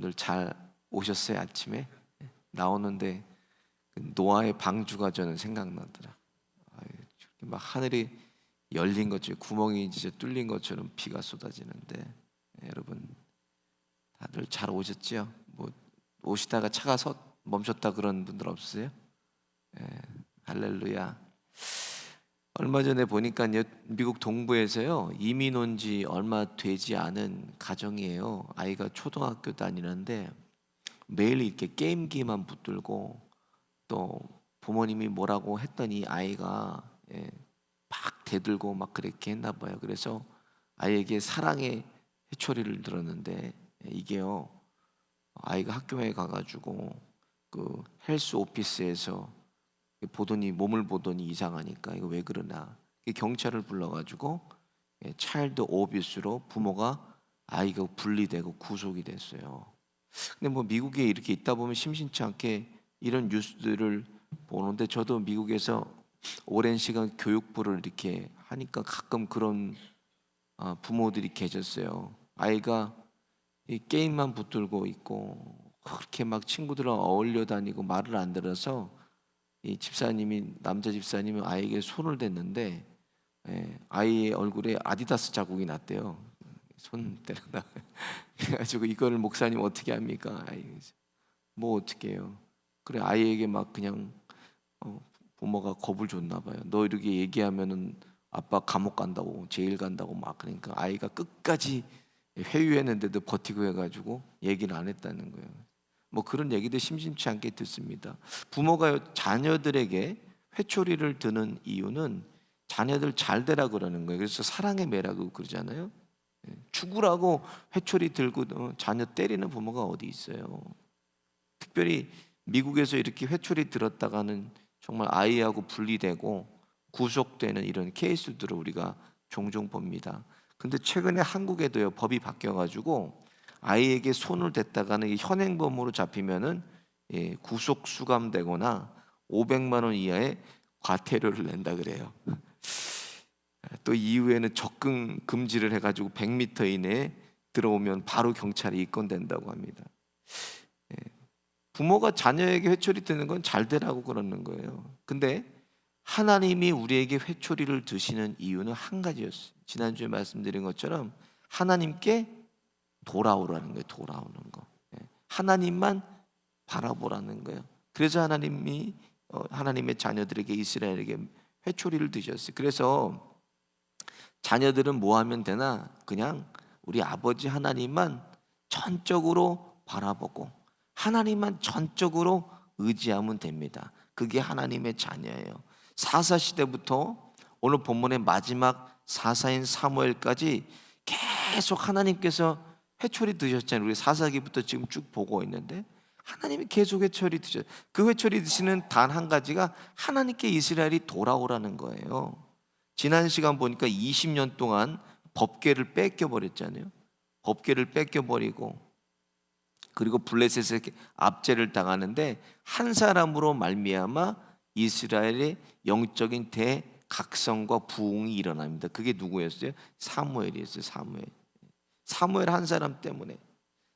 여러분들 잘 오셨어요? 아침에 나오는데 그 노아의 방주가 저는 생각나더라. 막 하늘이 열린 것처럼, 구멍이 진짜 뚫린 것처럼 비가 쏟아지는데, 여러분 다들 잘 오셨지요? 뭐 오시다가 차가 멈췄다 그런 분들 없으세요? 할렐루야. 얼마 전에 보니까 미국 동부에서요, 이민 온 지 얼마 되지 않은 가정이에요. 아이가 초등학교 다니는데 매일 이렇게 게임기만 붙들고, 또 부모님이 뭐라고 했더니 아이가 막 대들고 막 그렇게 했나 봐요. 그래서 아이에게 사랑의 회초리를 들었는데, 이게요, 아이가 학교에 가가지고 그 헬스 오피스에서 보더니, 몸을 보더니 이상하니까 이거 왜 그러나, 경찰을 불러가지고 차일드 오비스로 부모가, 아이가 분리되고 구속이 됐어요. 근데 뭐 미국에 이렇게 있다 보면 심심치 않게 이런 뉴스들을 보는데, 저도 미국에서 오랜 시간 교육부를 이렇게 하니까 가끔 그런 부모들이 계셨어요. 아이가 이 게임만 붙들고 있고 그렇게 막 친구들랑 어울려 다니고 말을 안 들어서, 이 집사님이, 남자 집사님이 아이에게 손을 댔는데 아이의 얼굴에 아디다스 자국이 났대요. 손 때려나. 그래가지고 이거를 목사님 어떻게 합니까? 뭐 어떻게 해요? 그래, 아이에게 막 그냥 부모가 겁을 줬나 봐요. 너 이렇게 얘기하면은 아빠 감옥 간다고, 제일 간다고 막. 그러니까 아이가 끝까지 회유했는데도 버티고 해가지고 얘기를 안 했다는 거예요. 뭐 그런 얘기도 심심치 않게 듣습니다. 부모가 자녀들에게 회초리를 드는 이유는 자녀들 잘 되라 그러는 거예요. 그래서 사랑의 매라고 그러잖아요. 죽으라고 회초리 들고 자녀 때리는 부모가 어디 있어요. 특별히 미국에서 이렇게 회초리 들었다가는 정말 아이하고 분리되고 구속되는 이런 케이스들을 우리가 종종 봅니다. 근데 최근에 한국에도요, 법이 바뀌어가지고 아이에게 손을 댔다가는 현행범으로 잡히면은 구속 수감되거나 500만 원 이하의 과태료를 낸다 그래요. 또 이후에는 접근 금지를 해가지고 100m 이내에 들어오면 바로 경찰에 입건된다고 합니다. 부모가 자녀에게 회초리 드는 건 잘 되라고 그러는 거예요. 근데 하나님이 우리에게 회초리를 드시는 이유는 한 가지였어요. 지난주에 말씀드린 것처럼 하나님께 돌아오라는 거예요. 돌아오는 거. 하나님만 바라보라는 거예요. 그래서 하나님이 하나님의 자녀들에게, 이스라엘에게 회초리를 드셨어요. 그래서 자녀들은 뭐 하면 되나? 그냥 우리 아버지 하나님만 전적으로 바라보고 하나님만 전적으로 의지하면 됩니다. 그게 하나님의 자녀예요. 사사시대부터 오늘 본문의 마지막 사사인 사무엘까지 계속 하나님께서 회초리 드셨잖아요. 우리 사사기부터 지금 쭉 보고 있는데 하나님이 계속 회초리 드셨어요. 그 회초리 드시는 단 한 가지가 하나님께 이스라엘이 돌아오라는 거예요. 지난 시간 보니까 20년 동안 법궤를 뺏겨버렸잖아요. 법궤를 뺏겨버리고, 그리고 블레셋에게 압제를 당하는데 한 사람으로 말미암아 이스라엘의 영적인 대각성과 부흥이 일어납니다. 그게 누구였어요? 사무엘이었어요. 사무엘 한 사람 때문에,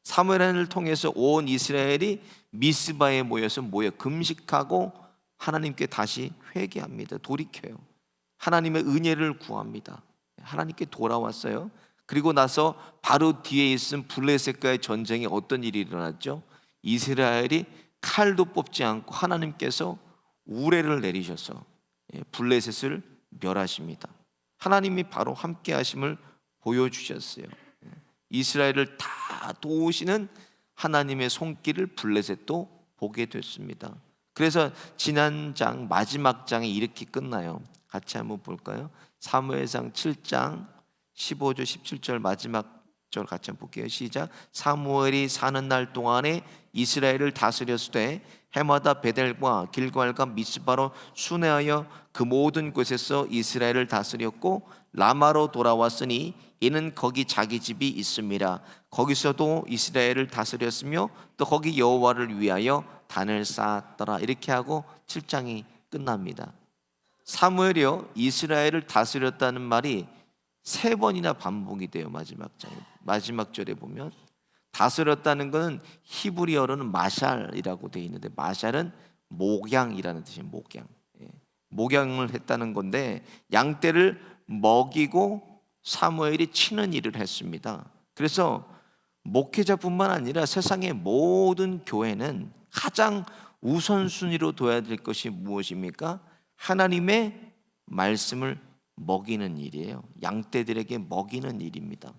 사무엘을 통해서 온 이스라엘이 미스바에 모여서 금식하고 하나님께 다시 회개합니다. 돌이켜요. 하나님의 은혜를 구합니다. 하나님께 돌아왔어요. 그리고 나서 바로 뒤에 있은 블레셋과의 전쟁에 어떤 일이 일어났죠? 이스라엘이 칼도 뽑지 않고 하나님께서 우레를 내리셔서 블레셋을 멸하십니다. 하나님이 바로 함께 하심을 보여주셨어요. 이스라엘을 다 도우시는 하나님의 손길을 블레셋도 보게 됐습니다. 그래서 지난 장 마지막 장이 이렇게 끝나요. 같이 한번 볼까요? 사무엘상 7장 15절 17절 마지막 절 같이 한번 볼게요. 시작. 사무엘이 사는 날 동안에 이스라엘을 다스렸으되 해마다 베델과 길갈과 미스바로 순회하여 그 모든 곳에서 이스라엘을 다스렸고 라마로 돌아왔으니 이는 거기 자기 집이 있음이라. 거기서도 이스라엘을 다스렸으며 또 거기 여호와를 위하여 단을 쌓았더라. 이렇게 하고 7장이 끝납니다. 사무엘이요, 이스라엘을 다스렸다는 말이 3번이나 반복이 돼요. 마지막 절에 보면 다스렸다는 것은 히브리어로는 마샬이라고 되어 있는데, 마샬은 목양이라는 뜻이에요. 목양. 예. 목양을 했다는 건데, 양떼를 먹이고 사무엘이 치는 일을 했습니다. 그래서 목회자뿐만 아니라 세상의 모든 교회는 가장 우선순위로 둬야 될 것이 무엇입니까? 하나님의 말씀을 먹이는 일이에요. 양떼들에게 먹이는 일입니다.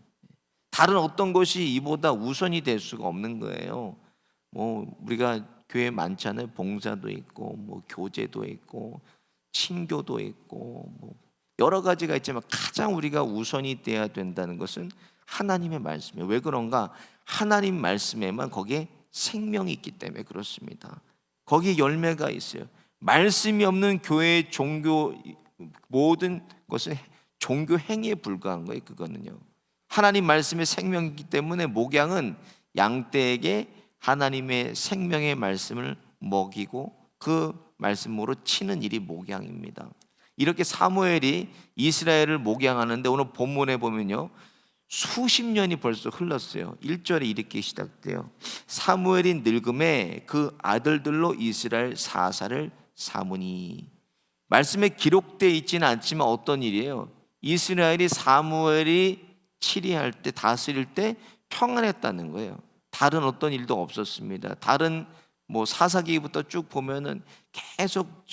다른 어떤 것이 이보다 우선이 될 수가 없는 거예요. 우리가 교회 많잖아요. 봉사도 있고, 교제도 있고, 친교도 있고, 여러 가지가 있지만 가장 우리가 우선이 돼야 된다는 것은 하나님의 말씀이에요. 왜 그런가? 하나님 말씀에만 거기에 생명이 있기 때문에 그렇습니다. 거기에 열매가 있어요. 말씀이 없는 교회의 종교, 모든 것은 종교 행위에 불과한 거예요. 그거는요. 하나님 말씀에 생명이 있기 때문에 목양은 양떼에게 하나님의 생명의 말씀을 먹이고 그 말씀으로 치는 일이 목양입니다. 이렇게 사무엘이 이스라엘을 목양하는데, 오늘 본문에 보면요, 수십 년이 벌써 흘렀어요. 1절에 이렇게 시작돼요. 사무엘이 늙음에 그 아들들로 이스라엘 사사를 삼으니. 말씀에 기록되어 있지는 않지만 어떤 일이에요? 이스라엘이 사무엘이 치리할 때, 다스릴 때 평안했다는 거예요. 다른 어떤 일도 없었습니다. 다른 사사기부터 쭉 보면은 계속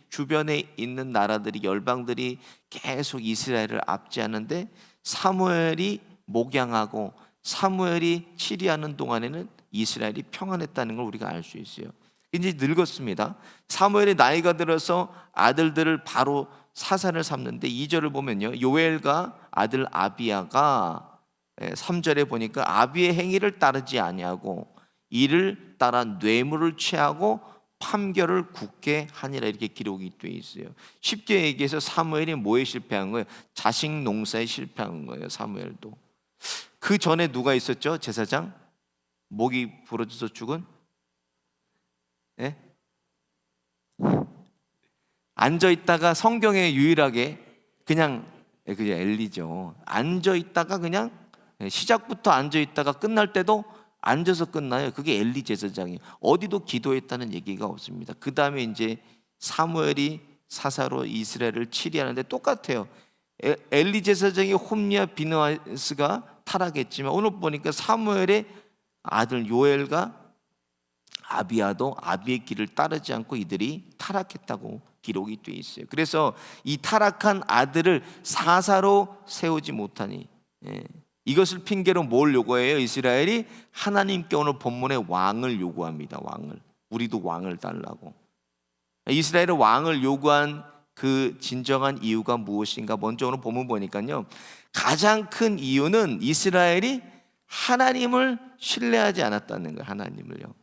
주변에 있는 나라들이, 열방들이 계속 이스라엘을 압제하는데, 사무엘이 목양하고 사무엘이 치리하는 동안에는 이스라엘이 평안했다는 걸 우리가 알 수 있어요. 이제 늙었습니다. 사무엘이 나이가 들어서 아들들을 바로 사사를 삼는데, 2절을 보면요, 요엘과 아들 아비야가 3절에 보니까 아비의 행위를 따르지 아니하고 이를 따라 뇌물을 취하고 판결을 굳게 하니라, 이렇게 기록이 되어 있어요. 쉽게 얘기해서 사무엘이 뭐에 실패한 거예요? 자식 농사에 실패한 거예요. 사무엘도. 그 전에 누가 있었죠? 제사장? 목이 부러져서 죽은? 예? 앉아있다가 성경에 유일하게 그냥 엘리죠. 앉아있다가 그냥 시작부터 앉아있다가 끝날 때도 앉아서 끝나요. 그게 엘리 제사장이에요. 어디도 기도했다는 얘기가 없습니다. 그 다음에 이제 사무엘이 사사로 이스라엘을 치리하는데 똑같아요. 엘리 제사장이 홈리와 비느하스가 타락했지만, 오늘 보니까 사무엘의 아들 요엘과 아비야도 아비의 길을 따르지 않고 이들이 타락했다고 기록이 되어 있어요. 그래서 이 타락한 아들을 사사로 세우지 못하니, 이것을 핑계로 뭘 요구해요? 이스라엘이 하나님께 오늘 본문에 왕을 요구합니다. 왕을. 우리도 왕을 달라고. 이스라엘은 왕을 요구한 그 진정한 이유가 무엇인가? 먼저 오늘 본문 보니까요, 가장 큰 이유는 이스라엘이 하나님을 신뢰하지 않았다는 거예요. 하나님을요.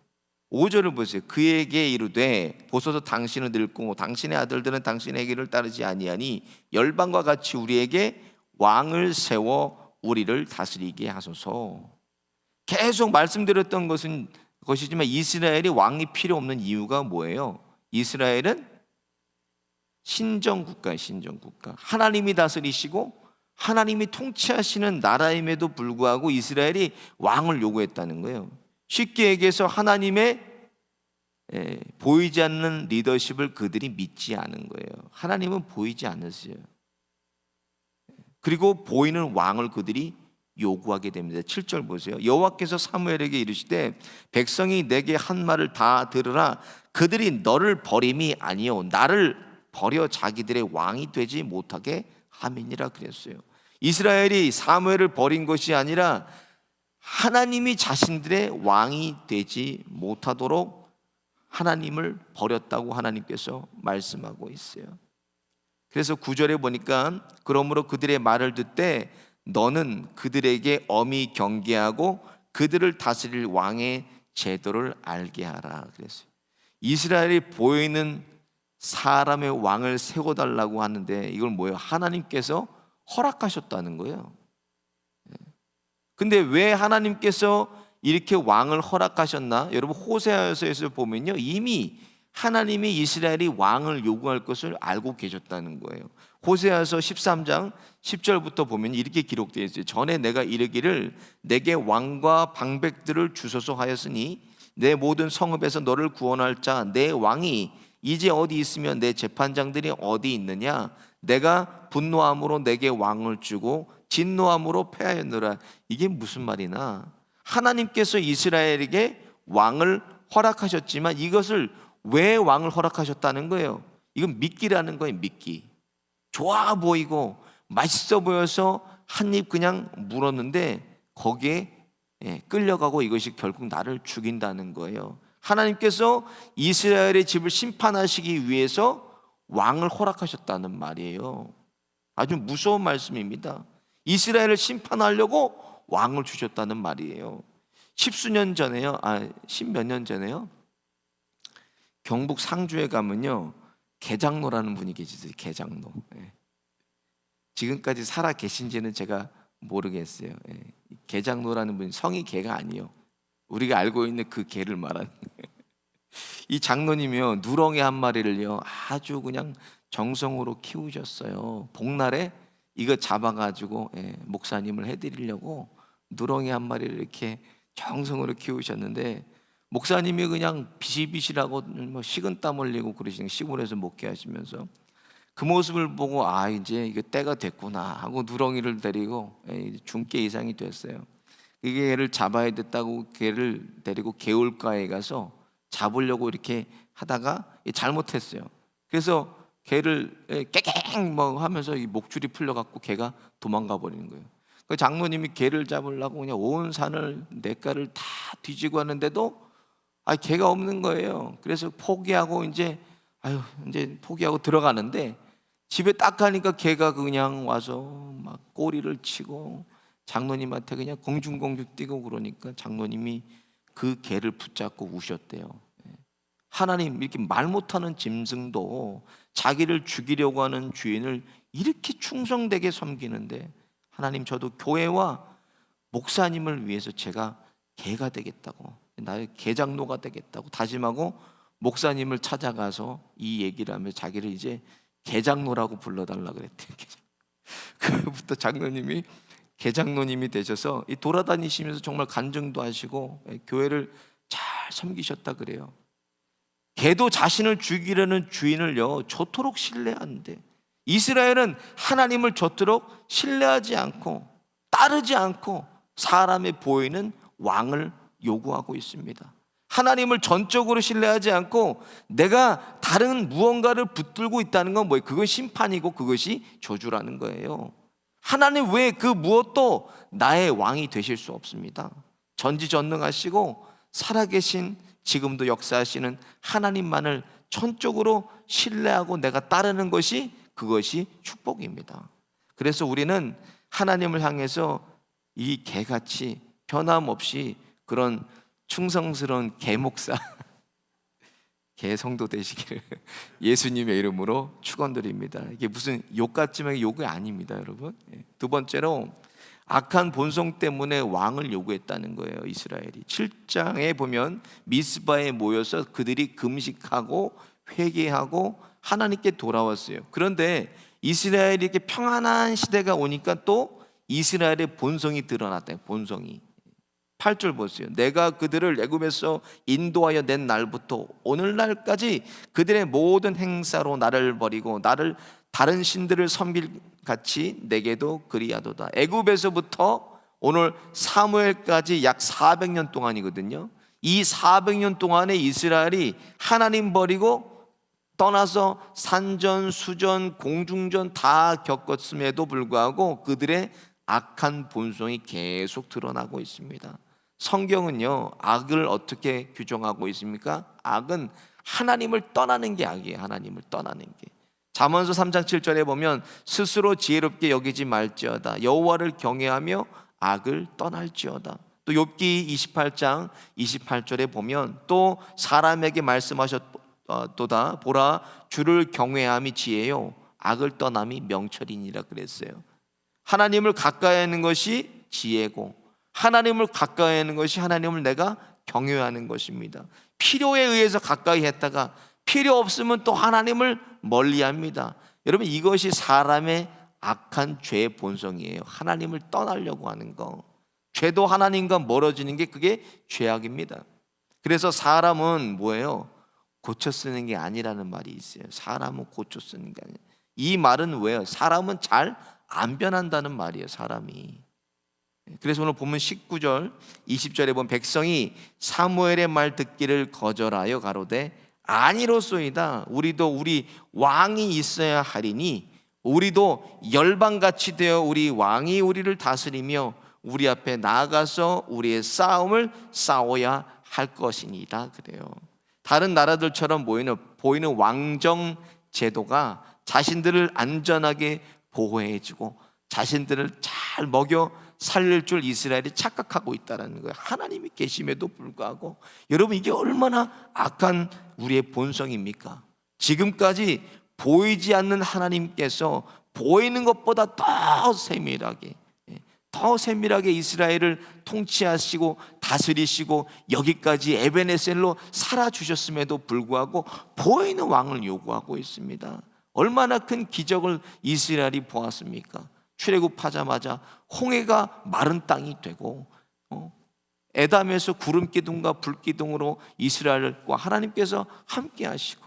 5절을 보세요. 그에게 이르되 보소서 당신은 늙고 당신의 아들들은 당신의 길을 따르지 아니하니 열방과 같이 우리에게 왕을 세워 우리를 다스리게 하소서. 계속 말씀드렸던 것이지만 이스라엘이 왕이 필요 없는 이유가 뭐예요? 이스라엘은 신정국가예요. 신정국가. 하나님이 다스리시고 하나님이 통치하시는 나라임에도 불구하고 이스라엘이 왕을 요구했다는 거예요. 쉽게 얘기해서 하나님의 보이지 않는 리더십을 그들이 믿지 않은 거예요. 하나님은 보이지 않으세요. 그리고 보이는 왕을 그들이 요구하게 됩니다. 7절 보세요. 여호와께서 사무엘에게 이르시되 백성이 내게 한 말을 다 들으라. 그들이 너를 버림이 아니요 나를 버려 자기들의 왕이 되지 못하게 함이니라 그랬어요. 이스라엘이 사무엘을 버린 것이 아니라 하나님이 자신들의 왕이 되지 못하도록 하나님을 버렸다고 하나님께서 말씀하고 있어요. 그래서 9절에 보니까 그러므로 그들의 말을 듣되 너는 그들에게 엄히 경계하고 그들을 다스릴 왕의 제도를 알게 하라 그랬어요. 이스라엘이 보이는 사람의 왕을 세워달라고 하는데 이걸 뭐예요? 하나님께서 허락하셨다는 거예요. 근데 왜 하나님께서 이렇게 왕을 허락하셨나? 여러분 호세아서에서 보면요, 이미 하나님이 이스라엘이 왕을 요구할 것을 알고 계셨다는 거예요. 호세아서 13장 10절부터 보면 이렇게 기록되어 있어요. 전에 내가 이르기를 내게 왕과 방백들을 주소서 하였으니 내 모든 성읍에서 너를 구원할 자 내 왕이 이제 어디 있으며 내 재판장들이 어디 있느냐. 내가 분노함으로 내게 왕을 주고 진노함으로 패하였노라. 이게 무슨 말이나, 하나님께서 이스라엘에게 왕을 허락하셨지만 이것을 왜 왕을 허락하셨다는 거예요? 이건 미끼라는 거예요. 미끼. 좋아 보이고 맛있어 보여서 한 입 그냥 물었는데 거기에 끌려가고 이것이 결국 나를 죽인다는 거예요. 하나님께서 이스라엘의 집을 심판하시기 위해서 왕을 허락하셨다는 말이에요. 아주 무서운 말씀입니다. 이스라엘을 심판하려고 왕을 주셨다는 말이에요. 십수년 전에요, 십몇 년 전에요, 경북 상주에 가면요 계장로라는 분이 계시어요. 계장로. 지금까지 살아 계신지는 제가 모르겠어요. 계장로라는 분이 성이 계가 아니에요. 우리가 알고 있는 그 계를 말하는 거예요. 이 장로님이요 누렁이 한 마리를요 아주 그냥 정성으로 키우셨어요. 복날에 이거 잡아가지고 목사님을 해드리려고 누렁이 한 마리를 이렇게 정성으로 키우셨는데, 목사님이 그냥 비실비실하고 뭐 식은땀 흘리고 그러시는, 시골에서 목회하시면서 그 모습을 보고 이제 이게 때가 됐구나 하고 누렁이를 데리고 중계 이상이 됐어요. 이게 개를 잡아야 됐다고 개를 데리고 개울가에 가서 잡으려고 이렇게 하다가 잘못했어요. 그래서 개를 깨갱 뭐 하면서 이 목줄이 풀려갖고 개가 도망가 버리는 거예요. 그 장로님이 개를 잡으려고 그냥 온 산을 냇가를 다 뒤지고 하는데도 개가 없는 거예요. 그래서 포기하고 이제 포기하고 들어가는데 집에 딱 가니까 개가 그냥 와서 막 꼬리를 치고 장로님한테 그냥 공중공중 뛰고 그러니까 장로님이 그 개를 붙잡고 우셨대요. 하나님, 이렇게 말 못하는 짐승도 자기를 죽이려고 하는 주인을 이렇게 충성되게 섬기는데, 하나님, 저도 교회와 목사님을 위해서 제가 개가 되겠다고, 나의 개장로가 되겠다고 다짐하고 목사님을 찾아가서 이 얘기를 하며 자기를 이제 개장로라고 불러달라 그랬대요. 그부터 장로님이 개장로님이 되셔서 돌아다니시면서 정말 간증도 하시고 교회를 잘 섬기셨다 그래요. 개도 자신을 죽이려는 주인을요 저토록 신뢰하는데, 이스라엘은 하나님을 저토록 신뢰하지 않고 따르지 않고 사람의 보이는 왕을 요구하고 있습니다. 하나님을 전적으로 신뢰하지 않고 내가 다른 무언가를 붙들고 있다는 건 뭐예요? 그건 심판이고 그것이 저주라는 거예요. 하나님 외에 그 무엇도 나의 왕이 되실 수 없습니다. 전지전능하시고 살아계신, 지금도 역사하시는 하나님만을 전적으로 신뢰하고 내가 따르는 것이, 그것이 축복입니다. 그래서 우리는 하나님을 향해서 이 개같이 변함없이 그런 충성스러운 개목사 개성도 되시기를 예수님의 이름으로 축원드립니다. 이게 무슨 욕 같지만 욕이 아닙니다, 여러분. 두 번째로 악한 본성 때문에 왕을 요구했다는 거예요. 이스라엘이 7장에 보면 미스바에 모여서 그들이 금식하고 회개하고 하나님께 돌아왔어요. 그런데 이스라엘이 이렇게 평안한 시대가 오니까 또 이스라엘의 본성이 드러났대요. 본성이. 8절 보세요. 내가 그들을 애굽에서 인도하여 낸 날부터 오늘날까지 그들의 모든 행사로 나를 버리고 나를 다른 신들을 섬길 같이 내게도 그리하도다. 애굽에서부터 오늘 사무엘까지 약 400년 동안이거든요. 이 400년 동안에 이스라엘이 하나님 버리고 떠나서 산전, 수전, 공중전 다 겪었음에도 불구하고 그들의 악한 본성이 계속 드러나고 있습니다. 성경은요 악을 어떻게 규정하고 있습니까? 악은 하나님을 떠나는 게 악이에요. 하나님을 떠나는 게. 잠언서 3장 7절에 보면 스스로 지혜롭게 여기지 말지어다. 여호와를 경외하며 악을 떠날지어다. 또 욥기 28장 28절에 보면 또 사람에게 말씀하셨도다. 보라, 주를 경외함이 지혜요 악을 떠남이 명철이니라 그랬어요. 하나님을 가까이 하는 것이 지혜고, 하나님을 가까이 하는 것이 하나님을 내가 경외하는 것입니다. 필요에 의해서 가까이 했다가 필요 없으면 또 하나님을 멀리합니다. 여러분, 이것이 사람의 악한 죄의 본성이에요. 하나님을 떠나려고 하는 거. 죄도 하나님과 멀어지는 게 그게 죄악입니다. 그래서 사람은 뭐예요? 고쳐 쓰는 게 아니라는 말이 있어요. 사람은 고쳐 쓰는 게 아니에요. 이 말은 왜요? 사람은 잘 안 변한다는 말이에요, 사람이. 그래서 오늘 보면 19절 20절에 보면 백성이 사무엘의 말 듣기를 거절하여 가로되 아니로소이다. 우리도 우리 왕이 있어야 하리니 우리도 열방같이 되어 우리 왕이 우리를 다스리며 우리 앞에 나아가서 우리의 싸움을 싸워야 할 것이니이다. 그래요. 다른 나라들처럼 보이는 왕정 제도가 자신들을 안전하게 보호해주고 자신들을 잘 먹여 살릴 줄 이스라엘이 착각하고 있다는 거예요. 하나님이 계심에도 불구하고. 여러분, 이게 얼마나 악한 우리의 본성입니까? 지금까지 보이지 않는 하나님께서 보이는 것보다 더 세밀하게 이스라엘을 통치하시고 다스리시고 여기까지 에베네셀로 살아주셨음에도 불구하고 보이는 왕을 요구하고 있습니다. 얼마나 큰 기적을 이스라엘이 보았습니까? 출애굽하자마자 홍해가 마른 땅이 되고 에담에서 구름 기둥과 불 기둥으로 이스라엘과 하나님께서 함께 하시고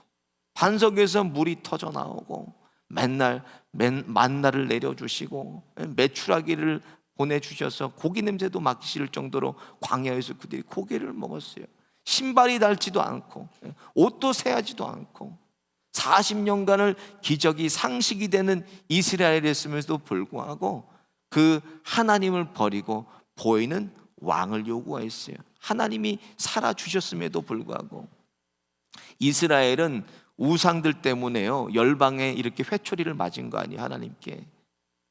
반석에서 물이 터져 나오고 맨날 만나를 내려주시고 메추라기를 보내주셔서 고기 냄새도 맡기 싫을 정도로 광야에서 그들이 고기를 먹었어요. 신발이 닳지도 않고 옷도 새하지도 않고 40년간을 기적이 상식이 되는 이스라엘이었음에도 불구하고 그 하나님을 버리고 보이는 왕을 요구했어요. 하나님이 살아주셨음에도 불구하고. 이스라엘은 우상들 때문에요, 열방에 이렇게 회초리를 맞은 거 아니에요, 하나님께.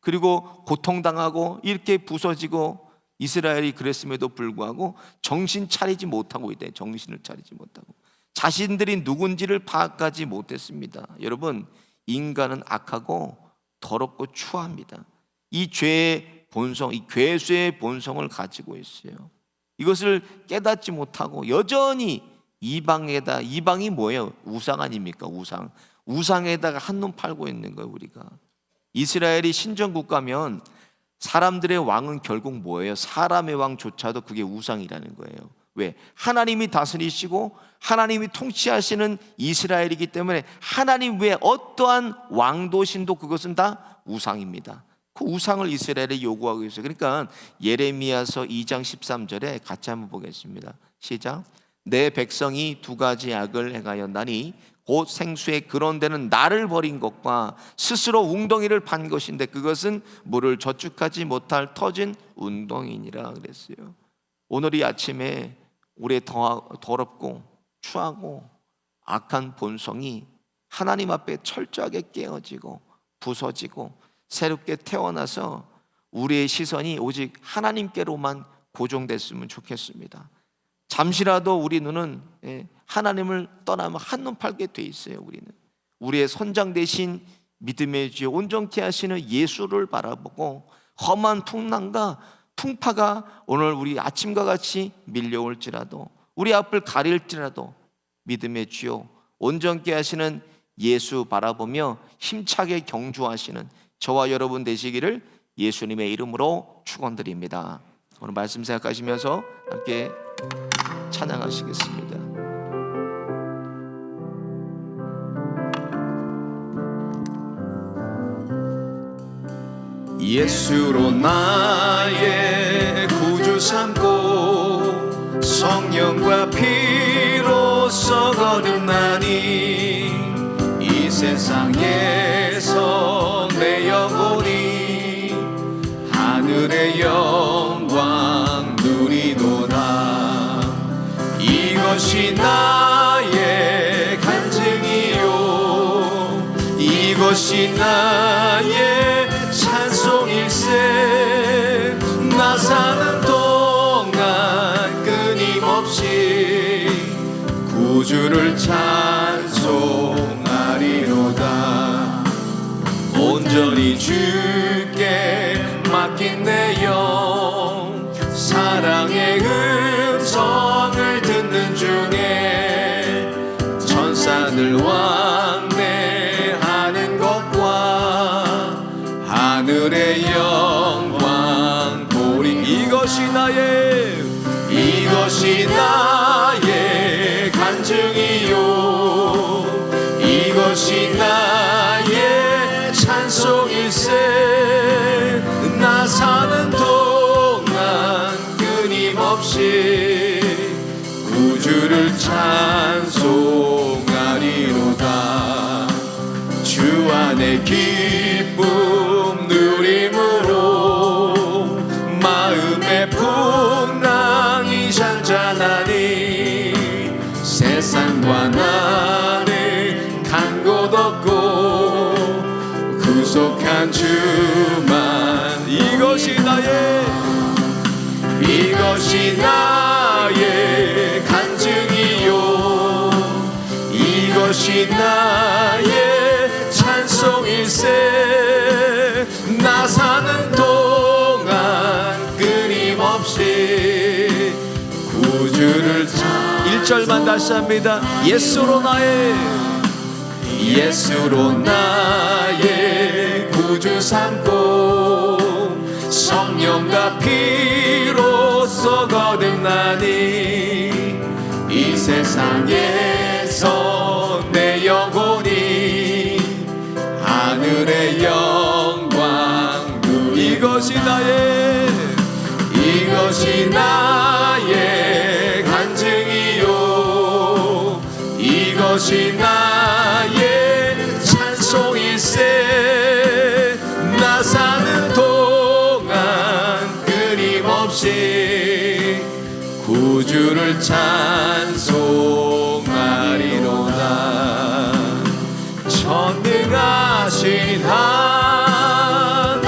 그리고 고통당하고 이렇게 부서지고 이스라엘이 그랬음에도 불구하고 정신 차리지 못하고 있대요. 정신을 차리지 못하고 자신들이 누군지를 파악하지 못했습니다. 여러분, 인간은 악하고 더럽고 추합니다. 이 죄의 본성, 이 괴수의 본성을 가지고 있어요. 이것을 깨닫지 못하고 여전히 이방이 뭐예요? 우상 아닙니까? 우상에다가 한눈 팔고 있는 거예요, 우리가. 이스라엘이 신정국가면 사람들의 왕은 결국 뭐예요? 사람의 왕조차도 그게 우상이라는 거예요. 왜? 하나님이 다스리시고 하나님이 통치하시는 이스라엘이기 때문에 하나님 외에 어떠한 왕도 신도 그것은 다 우상입니다. 그 우상을 이스라엘이 요구하고 있어요. 그러니까 예레미야서 2장 13절에 같이 한번 보겠습니다. 시작. 내 백성이 두 가지 악을 행하였나니 곧 생수의 그런 데는 나를 버린 것과 스스로 웅덩이를 판 것인데 그것은 물을 저축하지 못할 터진 웅덩이니라 그랬어요. 오늘 이 아침에 우리의 더럽고 추하고 악한 본성이 하나님 앞에 철저하게 깨어지고 부서지고 새롭게 태어나서 우리의 시선이 오직 하나님께로만 고정됐으면 좋겠습니다. 잠시라도 우리 눈은 하나님을 떠나면 한눈 팔게 돼 있어요. 우리는 우리의 선장 되신 믿음의 주여 온전케 하시는 예수를 바라보고 험한 풍랑과 풍파가 오늘 우리 아침과 같이 밀려올지라도 우리 앞을 가릴지라도 믿음의 주여 온전케 하시는 예수 바라보며 힘차게 경주하시는 저와 여러분 되시기를 예수님의 이름으로 축원드립니다. 오늘 말씀 생각하시면서 함께 찬양하시겠습니다. 예수로 나의 구주 삼고 성령과 피로써 거듭나니 이 세상에서 내 영혼이 하늘의 영광 누리도다. 이것이 나의 간증이요 이것이 나의 찬송일세. 나 사는 동안 끊임없이 구주를 찬송하리로다. 온전히 주께 맡긴 내 영 사랑의 음성을 듣는 중에 천사들 이것이 나의 간증이요 이것이 나의 찬송일세 나 사는 동안 끊임없이 구주를 찬송하리로다 주 안에 기쁨 누림으로 마음의 풍랑이 잔잔하니 세상과 나는 간 곳 없고 구속한 주만 이것이 나의 간증이요 이것이 나의 찬송일세 나 사는 동안 끊임없이 구주를 1절만 다시 합니다. 예수로 나의 구주 삼고 성령과 피로써 거듭나니 이 세상에서 내 영혼이 하늘의 영광 누리 이것이 나의 간증이요 이것이 나의 찬송일세 나 사는 동안 끊임없이 구주를 찬송하리로다 전능하신 하나님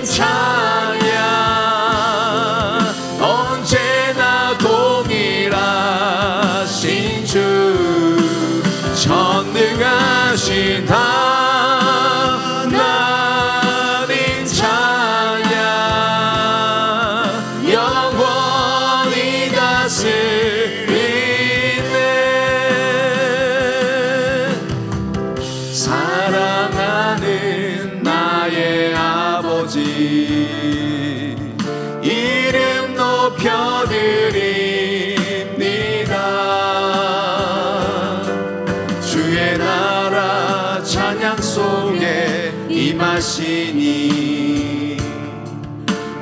찬양 언제나 동일하신 주 전능하신 하나님 찬양 영원히 다스리네 사랑하는 나의 아버지 이름 높여드립니다 주의 나라 찬양 속에 임하시니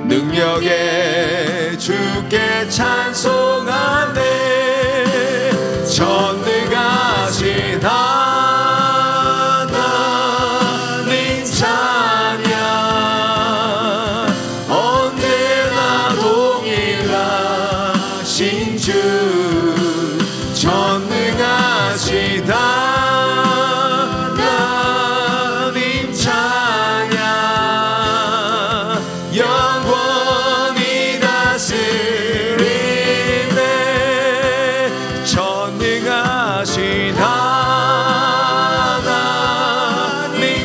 능력에 주께 찬송하네 전능하신 하나님 찬양 언제나 동일하신 주 전능하신 하나님 찬양 영원히 다스리네 전능하신 하나님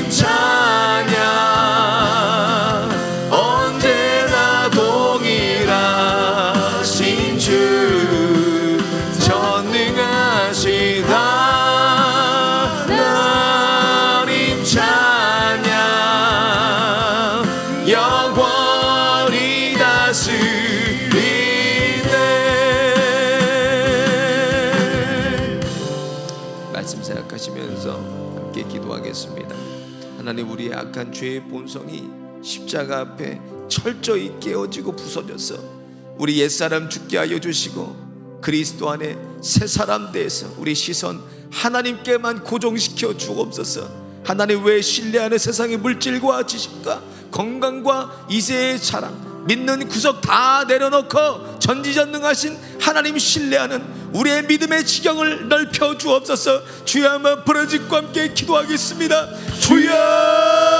찬양 언제나 동일하신 주 전능하신 하나님 찬양 영원히 다스리네 말씀 생각하시면서 함께 기도하겠습니다. 하나님 우리의 악한 죄의 본성이 십자가 앞에 철저히 깨어지고 부서져서 우리 옛사람 죽게 하여 주시고 그리스도 안에 새 사람 되어서 우리 시선 하나님께만 고정시켜 주옵소서. 하나님 왜 신뢰하는 세상의 물질과 지식과 건강과 이세의 자랑 믿는 구석 다 내려놓고 전지전능하신 하나님 신뢰하는 우리의 믿음의 지경을 넓혀 주옵소서. 주여 한번 부르짖고 함께 기도하겠습니다. 주여